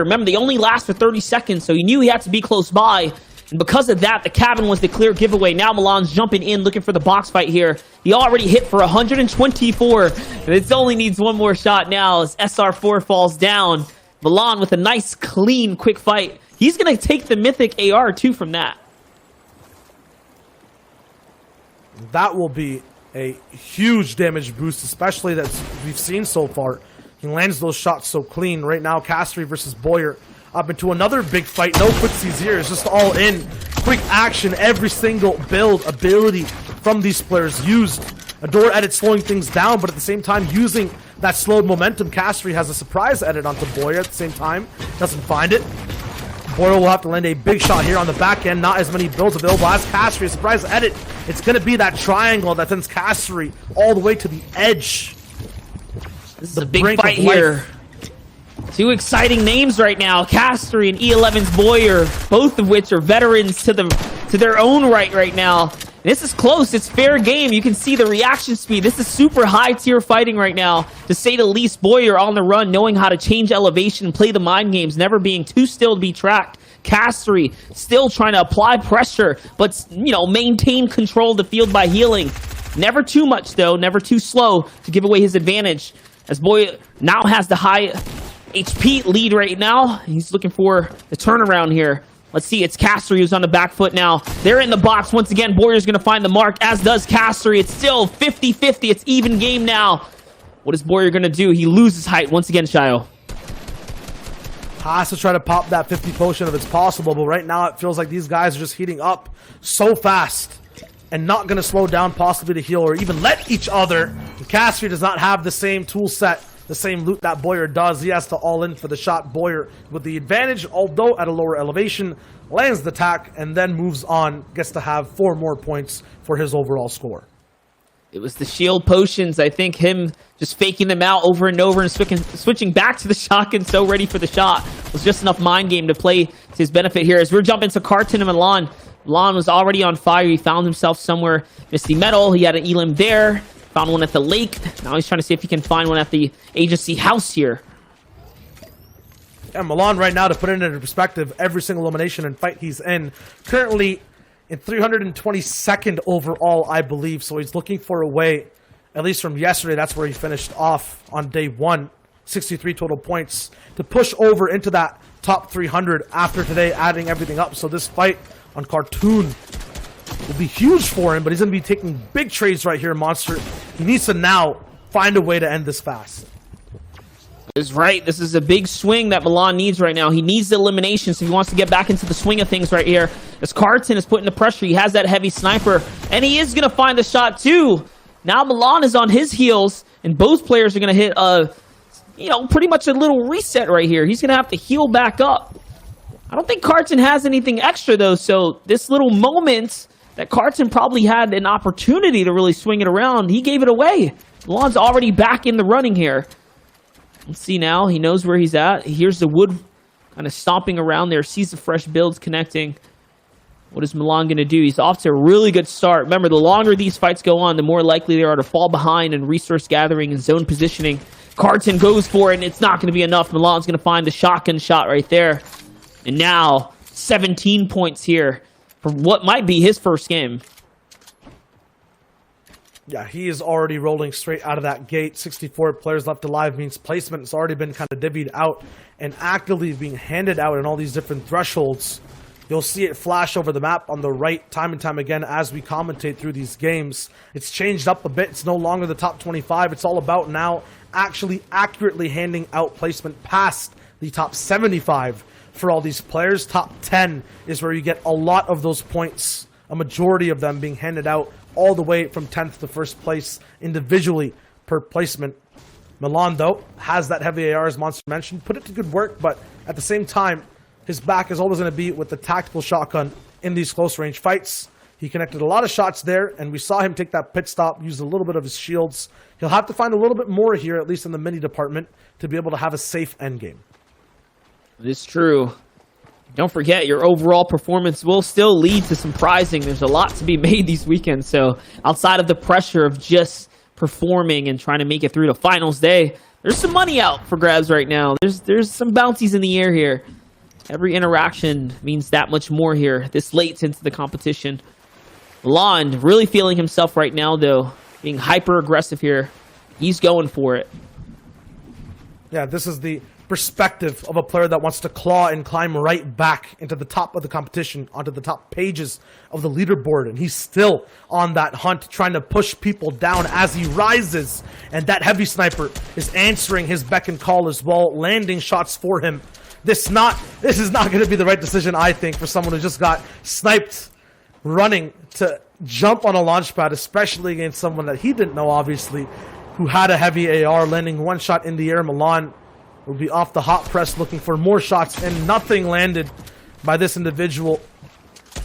Remember, they only last for 30 seconds, so he knew he had to be close by. And because of that, the cabin was the clear giveaway. Now Milan's jumping in, looking for the box fight here. He already hit for 124. And it only needs one more shot now as SR4 falls down. Milan with a nice, clean, quick fight. He's going to take the Mythic AR, too, from that. That will be a huge damage boost, especially that we've seen so far. He lands those shots so clean. Right now, Cassidy versus Boyer up into another big fight. No footsies here. It's just all in. Quick action. Every single build ability from these players used. Adore edit slowing things down, but at the same time using that slowed momentum. Cassidy has a surprise edit onto Boyer at the same time. Doesn't find it. Boyer will have to land a big shot here on the back end. Not as many builds available as Cassidy. A surprise edit. It's going to be that triangle that sends Cassidy all the way to the edge. This is a big fight here. Two exciting names right now, Cassidy and E11's Boyer, both of which are veterans to their own right now. And this is close. It's fair game. You can see the reaction speed. This is super high tier fighting right now, to say the least. Boyer on the run, knowing how to change elevation, play the mind games, never being too still to be tracked. Cassidy still trying to apply pressure, but, you know, maintain control of the field by healing. Never too much, though. Never too slow to give away his advantage. As Boyer now has the high HP lead right now. He's looking for the turnaround here. Let's see, it's Cassidy who's on the back foot now. They're in the box. Once again, Boyer's going to find the mark, as does Cassidy. It's still 50-50. It's even game now. What is Boyer going to do? He loses height once again, Shio. Has to try to pop that 50 potion if it's possible, but right now it feels like these guys are just heating up so fast and not going to slow down possibly to heal or even let each other. And Cassidy does not have the same tool set, the same loot that Boyer does. He has to all in for the shot. Boyer with the advantage, although at a lower elevation, lands the attack and then moves on, gets to have 4 more points for his overall score. It was the shield potions. I think him just faking them out over and over and switching back to the shotgun, so ready for the shot, was just enough mind game to play to his benefit here. As we're jumping to Carton and Milan. Milan was already on fire. He found himself somewhere. Misty Metal. He had an Elim there. Found one at the lake. Now he's trying to see if he can find one at the agency house here. And Milan right now, to put it into perspective, every single elimination and fight he's in, currently in 322nd overall, I believe. So he's looking for a way, at least from yesterday, that's where he finished off on day 1, 63 total points, to push over into that top 300 after today, adding everything up. So this fight on Cartoon will be huge for him, but he's going to be taking big trades right here, Monster. He needs to now find a way to end this fast. Is right. This is a big swing that Milan needs right now. He needs the elimination, so he wants to get back into the swing of things right here. As Carton is putting the pressure, he has that heavy sniper, and he is going to find the shot too. Now Milan is on his heels, and both players are going to hit pretty much a little reset right here. He's going to have to heal back up. I don't think Carton has anything extra though, so this little moment that Carton probably had an opportunity to really swing it around, he gave it away. Milan's already back in the running here. Let's see now. He knows where he's at. He hears the wood kind of stomping around there. Sees the fresh builds connecting. What is Milan going to do? He's off to a really good start. Remember, the longer these fights go on, the more likely they are to fall behind in resource gathering and zone positioning. Carton goes for it, and it's not going to be enough. Milan's going to find the shotgun shot right there. And now, 17 points here for what might be his first game. Yeah, he is already rolling straight out of that gate. 64 players left alive means placement has already been kind of divvied out and actively being handed out in all these different thresholds. You'll see it flash over the map on the right time and time again as we commentate through these games. It's changed up a bit. It's no longer the top 25. It's all about now actually accurately handing out placement past the top 75 for all these players. Top 10 is where you get a lot of those points, a majority of them being handed out all the way from 10th to first place individually per placement. Milan, though, has that heavy AR, as Monster mentioned. Put it to good work, but at the same time, his back is always going to be with the tactical shotgun in these close-range fights. He connected a lot of shots there, and we saw him take that pit stop, use a little bit of his shields. He'll have to find a little bit more here, at least in the mini department, to be able to have a safe endgame. It's true. Don't forget, your overall performance will still lead to some prizing. There's a lot to be made these weekends, so outside of the pressure of just performing and trying to make it through the finals day, there's some money out for grabs right now. There's some bounties in the air here. Every interaction means that much more here, this late into the competition. Milan really feeling himself right now, though. Being hyper-aggressive here. He's going for it. Yeah, this is the perspective of a player that wants to claw and climb right back into the top of the competition, onto the top pages of the leaderboard. And he's still on that hunt, trying to push people down as he rises. And that heavy sniper is answering his beck and call as well, landing shots for him. This is not going to be the right decision, I think, for someone who just got sniped running to jump on a launch pad, especially against someone that he didn't know, obviously, who had a heavy AR, landing one shot in the air. Milan will be off the hot press looking for more shots, and nothing landed by this individual.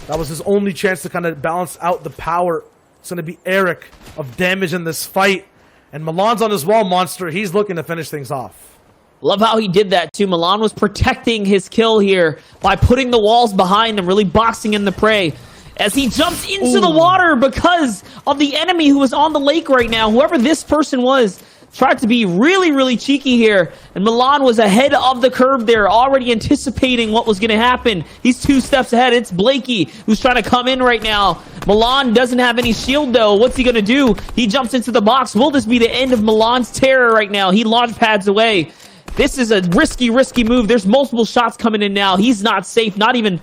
That was his only chance to kind of balance out the power. It's going to be Eric of damage in this fight. And Milan's on his wall, monster. He's looking to finish things off. Love how he did that, too. Milan was protecting his kill here by putting the walls behind him, really boxing in the prey. As he jumps into the water because of the enemy who is on the lake right now. Whoever this person was tried to be really, really cheeky here. And Milan was ahead of the curve there, already anticipating what was going to happen. He's 2 steps ahead. It's Blakey who's trying to come in right now. Milan doesn't have any shield, though. What's he going to do? He jumps into the box. Will this be the end of Milan's terror right now? He launch pads away. This is a risky move. There's multiple shots coming in now. He's not safe. Not even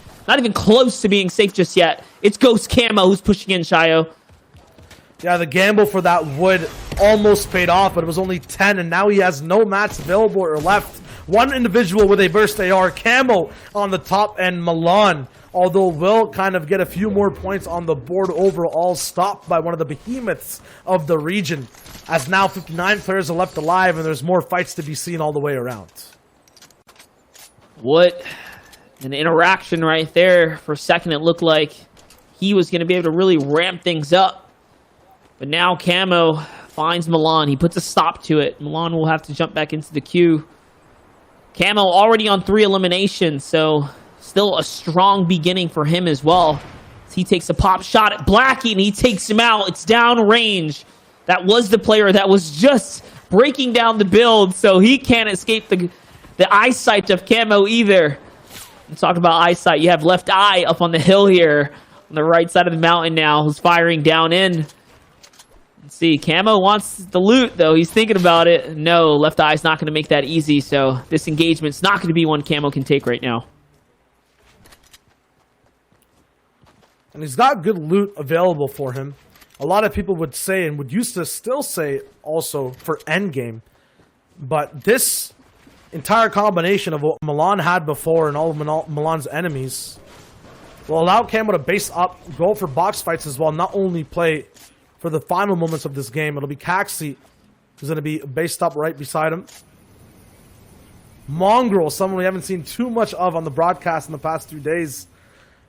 close to being safe just yet. It's Ghost Camo who's pushing in, Shayo. Yeah, the gamble for that wood almost paid off, but it was only 10, and now he has no mats available or left. One individual with a burst AR, Camo on the top, and Milan, although will kind of get a few more points on the board overall, stopped by one of the behemoths of the region, as now 59 players are left alive, and there's more fights to be seen all the way around. What an interaction right there. For a second, it looked like he was going to be able to really ramp things up. But now Camo finds Milan. He puts a stop to it. Milan will have to jump back into the queue. Camo already on 3 eliminations, so still a strong beginning for him as well. He takes a pop shot at Blackie, and he takes him out. It's down range. That was the player that was just breaking down the build, so he can't escape the eyesight of Camo either. I'm talking about eyesight. You have Left Eye up on the hill here on the right side of the mountain now, who's firing down in. Let's see, Camo wants the loot, though. He's thinking about it. No, Left Eye's not going to make that easy, so this engagement's not going to be one Camo can take right now. And he's got good loot available for him. A lot of people would say, and would used to still say also, for endgame. But this entire combination of what Milan had before and all of Milan's enemies will allow Camo to base up, go for box fights as well, not only play for the final moments of this game. It'll be Caxi who's going to be based up right beside him. Mongrel, someone we haven't seen too much of on the broadcast in the past 2 days,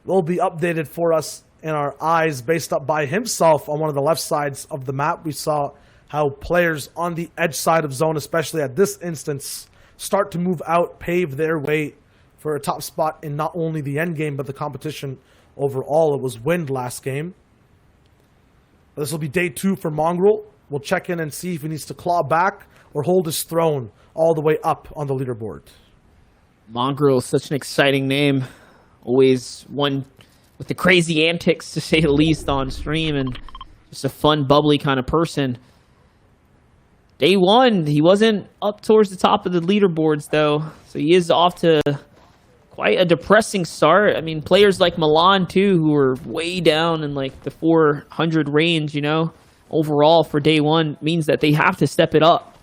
will be updated for us in our eyes, based up by himself on one of the left sides of the map. We saw how players on the edge side of zone, especially at this instance, start to move out, pave their way for a top spot in not only the end game, but the competition overall. It was Wind last game. This will be day 2 for Mongrel. We'll check in and see if he needs to claw back or hold his throne all the way up on the leaderboard. Mongrel is such an exciting name. Always one with the crazy antics, to say the least, on stream, and just a fun, bubbly kind of person. Day 1, he wasn't up towards the top of the leaderboards, though, so he is off to quite a depressing start. I mean, players like Milan, too, who are way down in like the 400 range, you know, overall for day 1, means that they have to step it up.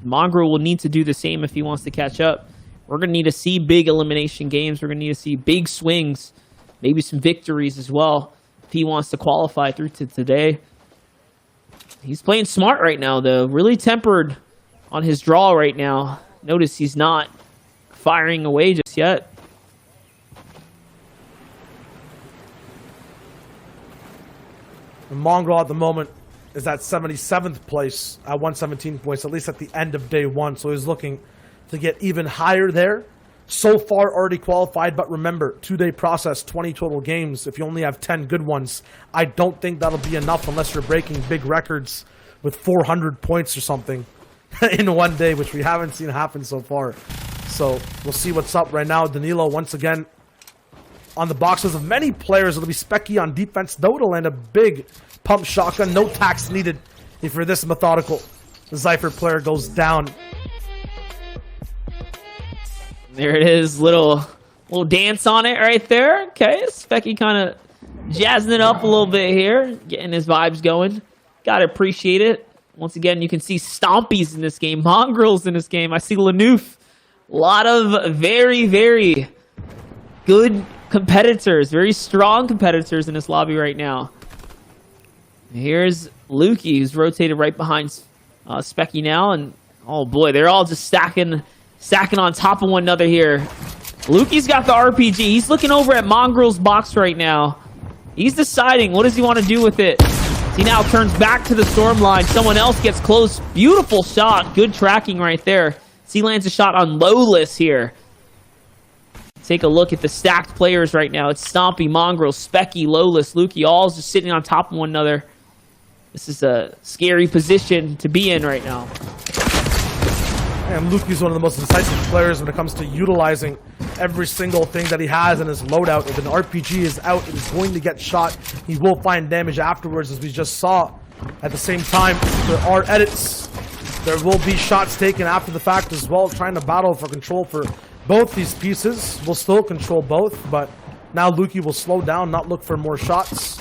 Mongrel will need to do the same if he wants to catch up. We're going to need to see big elimination games. We're going to need to see big swings, maybe some victories as well, if he wants to qualify through to today. He's playing smart right now, though. Really tempered on his draw right now. Notice he's not firing away just yet. And Mongrel at the moment is at 77th place at 117 points, at least at the end of day 1. So he's looking to get even higher there. So far already qualified, but remember, 2-day process, 20 total games. If you only have 10 good ones, I don't think that'll be enough unless you're breaking big records with 400 points or something. in one day, which we haven't seen happen so far. So we'll see what's up right now. Danilo once again on the boxes of many players. It'll be Specky on defense, though it'll land a big pump shotgun. No tax needed if you're this methodical. The Zypher player goes down. There it is, little dance on it right there. Okay, Specky kind of jazzing it up a little bit here, getting his vibes going. Gotta appreciate it. Once again, you can see Stompies in this game, Mongrels in this game. I see Lanoof. A lot of very, very good competitors, very strong competitors in this lobby right now. Here's Lukey, who's rotated right behind Specky now, and oh boy, they're all just stacking on top of one another here. Lukey's got the RPG. He's looking over at Mongrel's box right now. He's deciding what does he want to do with it. He now turns back to the storm line. Someone else gets close. Beautiful shot. Good tracking right there. He lands a shot on Lowless here. Take a look at the stacked players right now. It's Stompy, Mongrel, Specky, Lowless, Lukey, all just sitting on top of one another. This is a scary position to be in right now. And Lukey's one of the most decisive players when it comes to utilizing every single thing that he has in his loadout. If an RPG is out, it is going to get shot. He will find damage afterwards, as we just saw. At the same time, there are edits. There will be shots taken after the fact as well, trying to battle for control for both these pieces. We'll still control both, but now Lukey will slow down, not look for more shots.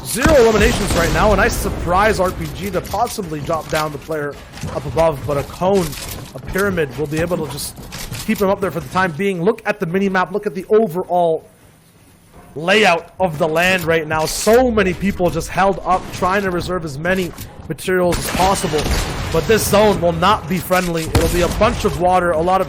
0 eliminations right now. A nice surprise RPG to possibly drop down the player up above, but a cone, a pyramid, will be able to just keep him up there for the time being. Look at the mini-map. Look at the overall layout of the land right now. So many people just held up, trying to reserve as many materials as possible. But this zone will not be friendly. It'll be a bunch of water, a lot of